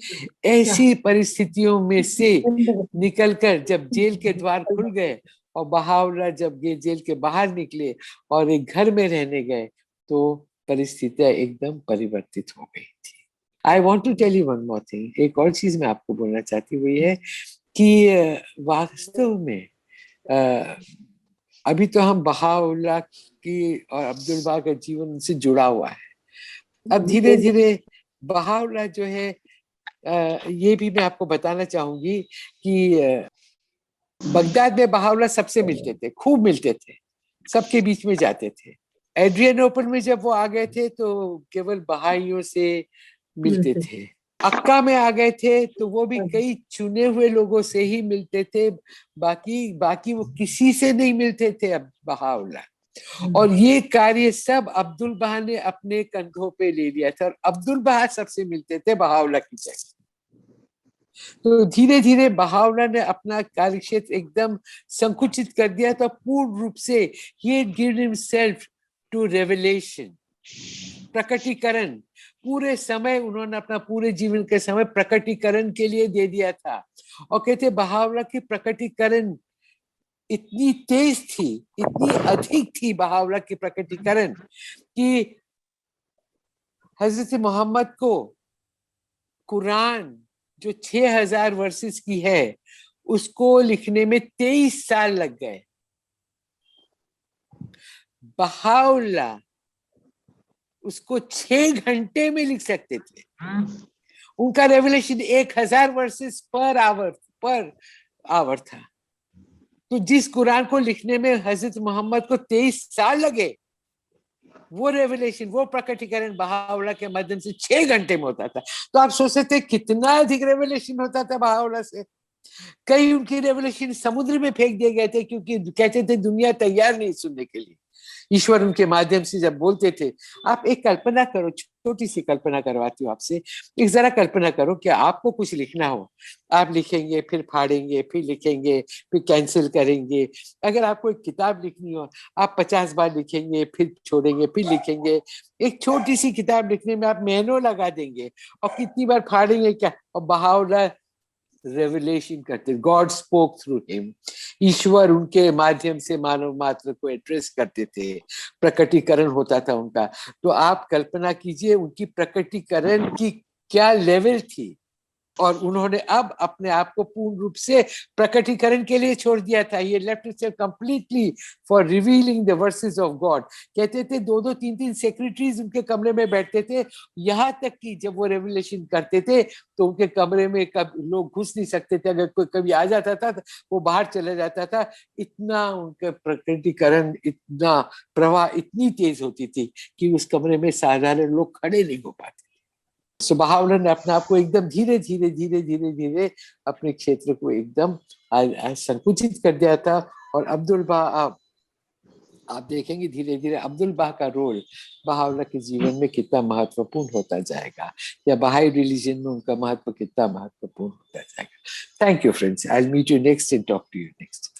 ऐसी परिस्थितियों में से निकलकर जब जेल के द्वार खुल गए और बहावला जब ये जेल के बाहर निकले और एक घर में रहने गए, तो परिस्थितियां एकदम परिवर्तित हो गई थी। I want to tell you one more thing. एक और चीज मैं आपको बोलना चाहती हूँ, वो ये है कि वास्तव में अभी तो हम बहाउल्लाह की और अब्दुल बहा का जीवन उनसे जुड़ा हुआ है। अब धीरे धीरे बहाउल्लाह जो है, ये भी मैं आपको बताना चाहूंगी कि बगदाद में बहाउल्लाह सबसे मिलते थे, खूब मिलते थे, सबके बीच में जाते थे। एड्रियानोपल में जब वो आ गए थे तो केवल बहाइयों से मिलते थे। अक्का में आ गए थे तो वो भी कई चुने हुए लोगों से ही मिलते थे, बाकी बाकी वो किसी से नहीं मिलते थे अब बहाउल्लाह। और ये कार्य सब अब्दुल बहा ने अपने कंधों पे ले लिया था, और अब्दुल बहा सबसे मिलते थे बहाउल्लाह की जगह। तो धीरे धीरे बहाउल्लाह ने अपना कार्यक्षेत्र एकदम संकुचित कर दिया था पूर्ण रूप से। ही गिव हिमसेल्फ टू रेवलेशन, प्रकटीकरण। पूरे समय उन्होंने अपना पूरे जीवन के समय प्रकटीकरण के लिए दे दिया था। और कहते बहाउल्लाह की प्रकटीकरण इतनी तेज थी, इतनी अधिक थी बहाउल्लाह की प्रकटीकरण, कि हजरत मोहम्मद को कुरान जो 6000 वर्सेस की है उसको लिखने में 23 साल लग गए। बहाउल्लाह उसको 6 घंटे में लिख सकते थे। उनका रेवलेशन 1000 वर्सेस पर आवर था। तो जिस कुरान को लिखने में हजरत मोहम्मद को 23 साल लगे, वो रेवलेशन, वो प्रकटीकरण बहाउल्लाह के माध्यम से 6 घंटे में होता था। तो आप सोच सकते कितना अधिक रेवलेशन होता था बहाउल्लाह से। कई उनकी रेवलेशन समुद्र में फेंक दिए गए थे, क्योंकि कहते थे दुनिया तैयार नहीं सुनने के लिए। ईश्वर उनके माध्यम से जब बोलते थे, आप एक कल्पना करो, छोटी सी कल्पना करवाती हूँ आपसे। एक जरा कल्पना करो कि आपको कुछ लिखना हो, आप लिखेंगे, फिर फाड़ेंगे, फिर लिखेंगे, फिर कैंसिल करेंगे। अगर आपको एक किताब लिखनी हो, आप 50 बार लिखेंगे, फिर छोड़ेंगे, फिर लिखेंगे। एक छोटी सी किताब लिखने में आप महीनों लगा देंगे, और कितनी बार फाड़ेंगे क्या। और बहाउल्लाह रेवलेशन करते, गॉड स्पोक थ्रू हिम। ईश्वर उनके माध्यम से मानव मात्र को एड्रेस करते थे, प्रकटीकरण होता था उनका। तो आप कल्पना कीजिए उनकी प्रकटीकरण की क्या लेवल थी। और उन्होंने अब अपने आप को पूर्ण रूप से प्रकटीकरण के लिए छोड़ दिया था। ये left itself completely for revealing the versus of God. कहते थे 2-2 3-3 सेक्रेटरीज उनके कमरे में बैठते थे, यहाँ तक कि जब वो रेवलेशन करते थे तो उनके कमरे में लोग घुस नहीं सकते थे। अगर कोई कभी आ जाता था तो वो बाहर चले जाता था। इतना उनका प्रकटीकरण, इतना प्रवाह, इतनी तेज होती थी कि उस कमरे में साधारण लोग खड़े नहीं हो पाते। सो बहाउल्लाह ने अपने आप को एकदम धीरे धीरे धीरे धीरे धीरे अपने क्षेत्र को एकदम संकुचित कर दिया था। और अब्दुल बहा, आप देखेंगे धीरे धीरे अब्दुल बहा का रोल बहाउल्लाह के जीवन में कितना महत्वपूर्ण होता जाएगा, या बहाई रिलीजन में उनका महत्व कितना महत्वपूर्ण होता जाएगा। Thank you friends, I will meet you next and talk to you next.